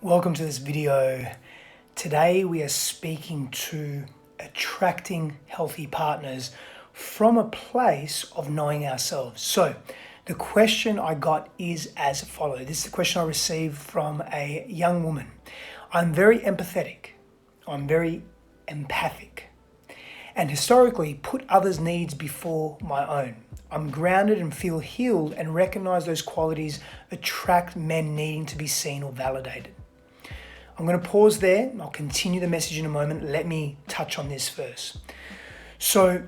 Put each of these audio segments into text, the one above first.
Welcome to this video. Today we are speaking to attracting healthy partners from a place of knowing ourselves. So the question I got is as follows. This is the question I received from a young woman. I'm very empathetic. I'm very empathic. And historically put others' needs before my own. I'm grounded and feel healed and recognize those qualities attract men needing to be seen or validated. I'm going to pause there. I'll continue the message in a moment. Let me touch on this first. So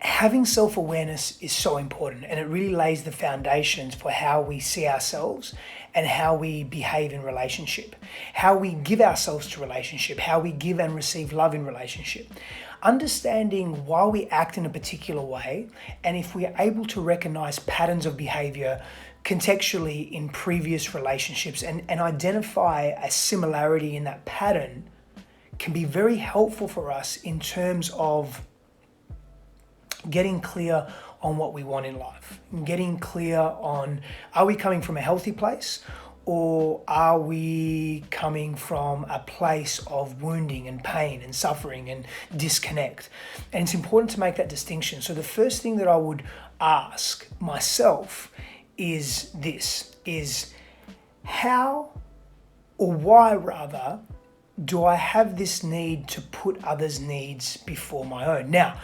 having self-awareness is so important, and it really lays the foundations for how we see ourselves and how we behave in relationship, how we give ourselves to relationship, how we give and receive love in relationship. Understanding why we act in a particular way, and if we are able to recognize patterns of behavior contextually in previous relationships and identify a similarity in that pattern, can be very helpful for us in terms of getting clear on what we want in life, getting clear on, are we coming from a healthy place, or are we coming from a place of wounding and pain and suffering and disconnect? And it's important to make that distinction. So the first thing that I would ask myself is this, is how, or why rather, do I have this need to put others' needs before my own? Now,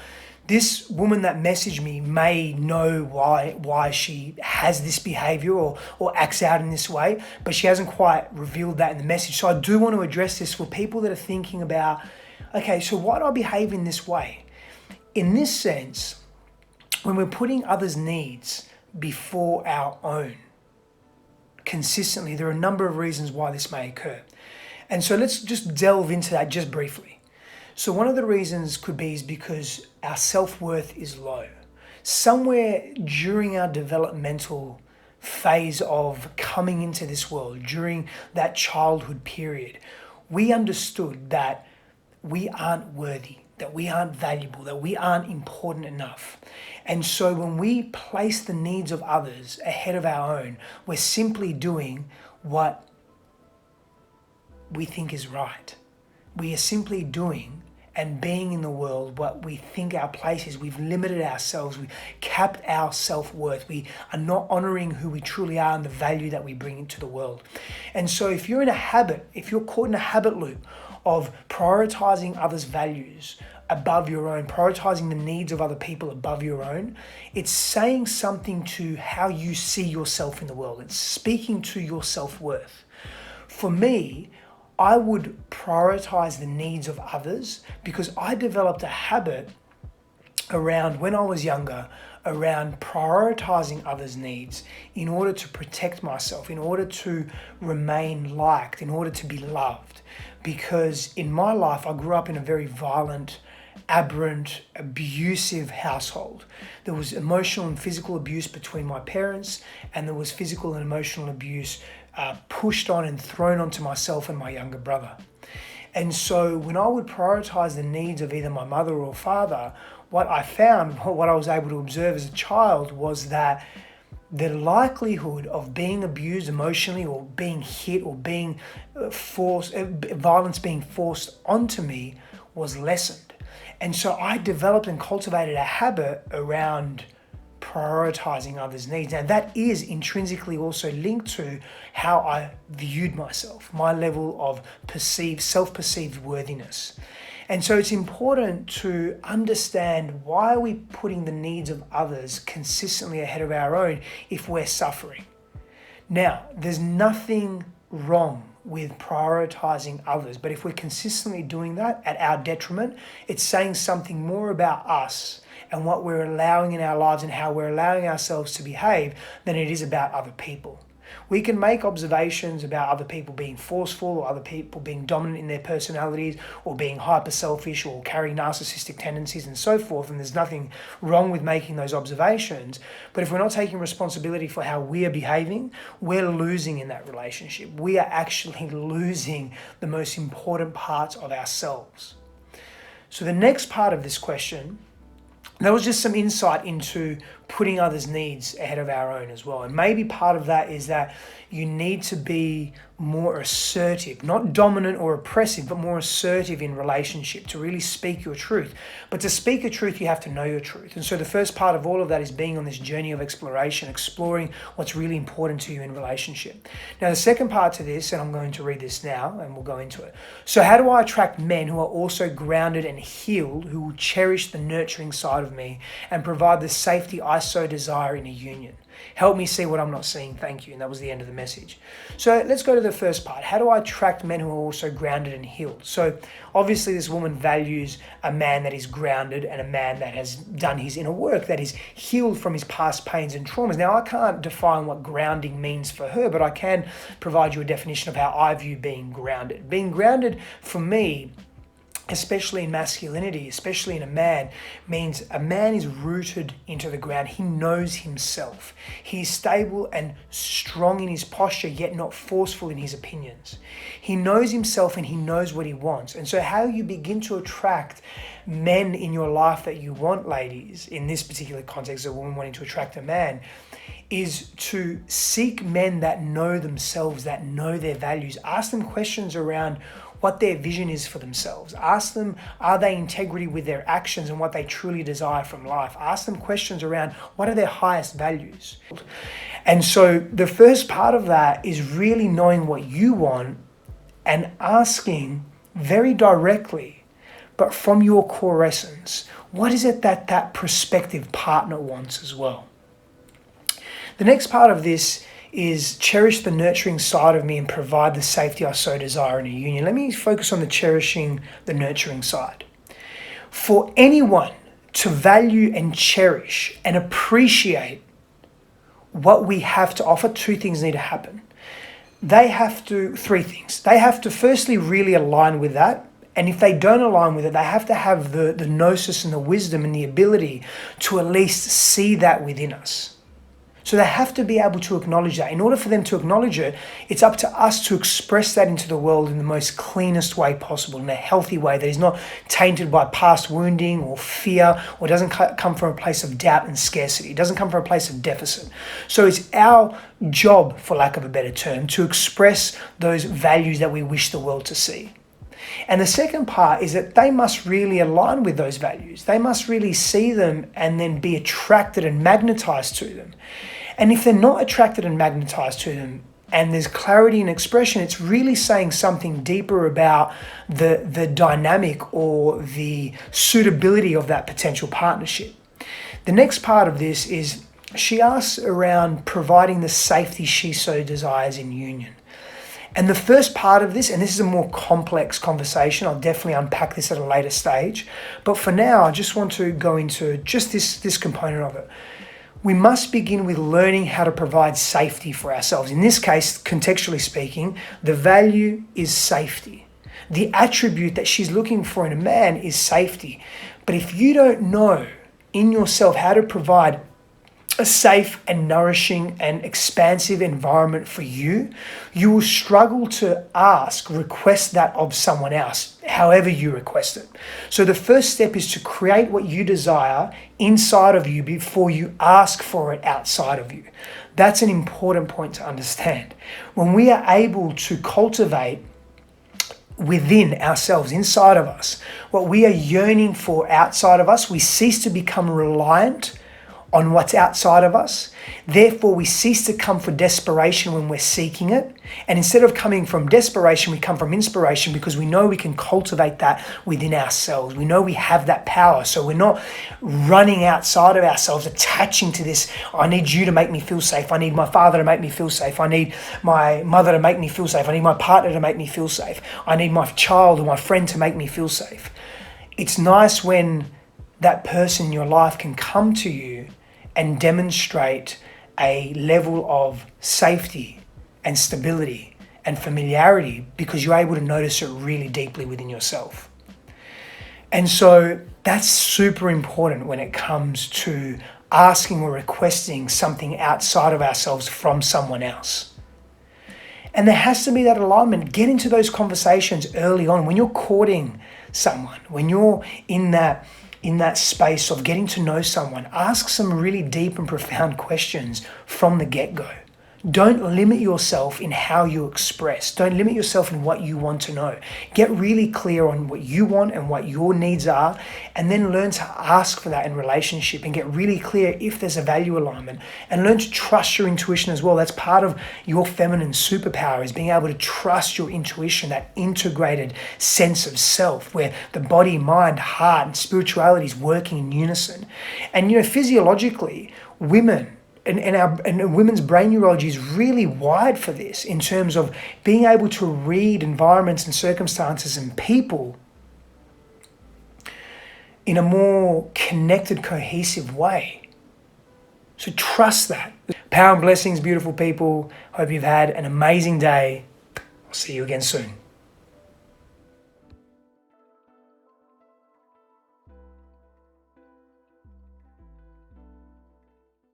this woman that messaged me may know why she has this behavior or acts out in this way, but she hasn't quite revealed that in the message. So I do want to address this for people that are thinking about, okay, so why do I behave in this way? In this sense, when we're putting others' needs before our own consistently, there are a number of reasons why this may occur. And so let's just delve into that just briefly. So one of the reasons could be is because our self-worth is low. Somewhere during our developmental phase of coming into this world, during that childhood period, we understood that we aren't worthy, that we aren't valuable, that we aren't important enough. And so when we place the needs of others ahead of our own, we're simply doing what we think is right. We are simply doing and being in the world what we think our place is. We've limited ourselves. We've capped our self-worth. We are not honoring who we truly are and the value that we bring into the world. And so if you're in a habit, if you're caught in a habit loop of prioritizing others' values above your own, prioritizing the needs of other people above your own, it's saying something to how you see yourself in the world. It's speaking to your self-worth. For me, I would prioritize the needs of others because I developed a habit around, when I was younger, around prioritizing others' needs in order to protect myself, in order to remain liked, in order to be loved. Because in my life, I grew up in a very violent, aberrant, abusive household. There was emotional and physical abuse between my parents, and there was physical and emotional abuse pushed on and thrown onto myself and my younger brother. And so when I would prioritize the needs of either my mother or father, what I found, what I was able to observe as a child, was that the likelihood of being abused emotionally or being hit or being forced, violence being forced onto me was lessened. And so I developed and cultivated a habit around prioritizing others' needs. And that is intrinsically also linked to how I viewed myself, my level of self-perceived worthiness. And so it's important to understand, why are we putting the needs of others consistently ahead of our own if we're suffering? Now, there's nothing wrong with prioritizing others, but if we're consistently doing that at our detriment, it's saying something more about us and what we're allowing in our lives and how we're allowing ourselves to behave than it is about other people. We can make observations about other people being forceful or other people being dominant in their personalities or being hyper selfish or carrying narcissistic tendencies and so forth, and there's nothing wrong with making those observations. But if we're not taking responsibility for how we are behaving, we're losing in that relationship. We are actually losing the most important parts of ourselves. So the next part of this question That was just some insight into putting others' needs ahead of our own as well. And maybe part of that is that you need to be more assertive, not dominant or oppressive, but more assertive in relationship to really speak your truth. But to speak your truth, you have to know your truth. And so the first part of all of that is being on this journey of exploration, exploring what's really important to you in relationship. Now, the second part to this, and I'm going to read this now and we'll go into it. So how do I attract men who are also grounded and healed, who will cherish the nurturing side of me and provide the safety I so desire in a union? Help me see what I'm not seeing, thank you. And that was the end of the message. So let's go to the first part. How do I attract men who are also grounded and healed? So obviously this woman values a man that is grounded and a man that has done his inner work, that is healed from his past pains and traumas. Now I can't define what grounding means for her, but I can provide you a definition of how I view being grounded. Being grounded for me, especially in masculinity, especially in a man, means a man is rooted into the ground. He knows himself. He's stable and strong in his posture, yet not forceful in his opinions. He knows himself and he knows what he wants. And so how you begin to attract men in your life that you want, ladies, in this particular context, a woman wanting to attract a man, is to seek men that know themselves, that know their values. Ask them questions around what their vision is for themselves. Ask them, are they in integrity with their actions and what they truly desire from life? Ask them questions around what are their highest values. And so the first part of that is really knowing what you want and asking very directly, but from your core essence, what is it that that prospective partner wants as well? The next part of this is cherish the nurturing side of me and provide the safety I so desire in a union. Let me focus on the cherishing the nurturing side. For anyone to value and cherish and appreciate what we have to offer, two things need to happen. Three things. They have to firstly really align with that. And if they don't align with it, they have to have the gnosis and the wisdom and the ability to at least see that within us. So they have to be able to acknowledge that. In order for them to acknowledge it, it's up to us to express that into the world in the most cleanest way possible, in a healthy way that is not tainted by past wounding or fear, or doesn't come from a place of doubt and scarcity. It doesn't come from a place of deficit. So it's our job, for lack of a better term, to express those values that we wish the world to see. And the second part is that they must really align with those values. They must really see them and then be attracted and magnetized to them. And if they're not attracted and magnetized to them, and there's clarity in expression, it's really saying something deeper about the dynamic or the suitability of that potential partnership. The next part of this is she asks around providing the safety she so desires in union. And the first part of this, and this is a more complex conversation, I'll definitely unpack this at a later stage, but for now I just want to go into just this component of it. We must begin with learning how to provide safety for ourselves. In this case, contextually speaking, the value is safety. The attribute that she's looking for in a man is safety. But if you don't know in yourself how to provide a safe and nourishing and expansive environment for you, you will struggle to request that of someone else, however you request it. So the first step is to create what you desire inside of you before you ask for it outside of you. That's an important point to understand. When we are able to cultivate within ourselves, inside of us, what we are yearning for outside of us, we cease to become reliant on what's outside of us. Therefore, we cease to come for desperation when we're seeking it. And instead of coming from desperation, we come from inspiration because we know we can cultivate that within ourselves. We know we have that power. So we're not running outside of ourselves, attaching to this, I need you to make me feel safe. I need my father to make me feel safe. I need my mother to make me feel safe. I need my partner to make me feel safe. I need my child or my friend to make me feel safe. It's nice when that person in your life can come to you and demonstrate a level of safety and stability and familiarity because you're able to notice it really deeply within yourself. And so that's super important when it comes to asking or requesting something outside of ourselves from someone else. And there has to be that alignment. Get into those conversations early on when you're courting someone, when you're in that in that space of getting to know someone, ask some really deep and profound questions from the get-go. Don't limit yourself in how you express. Don't limit yourself in what you want to know. Get really clear on what you want and what your needs are, and then learn to ask for that in relationship and get really clear if there's a value alignment, and learn to trust your intuition as well. That's part of your feminine superpower, is being able to trust your intuition, that integrated sense of self where the body, mind, heart, and spirituality is working in unison. And physiologically, women, and women's brain neurology is really wired for this, in terms of being able to read environments and circumstances and people in a more connected, cohesive way. So trust that. Power and blessings, beautiful people. Hope you've had an amazing day. I'll see you again soon.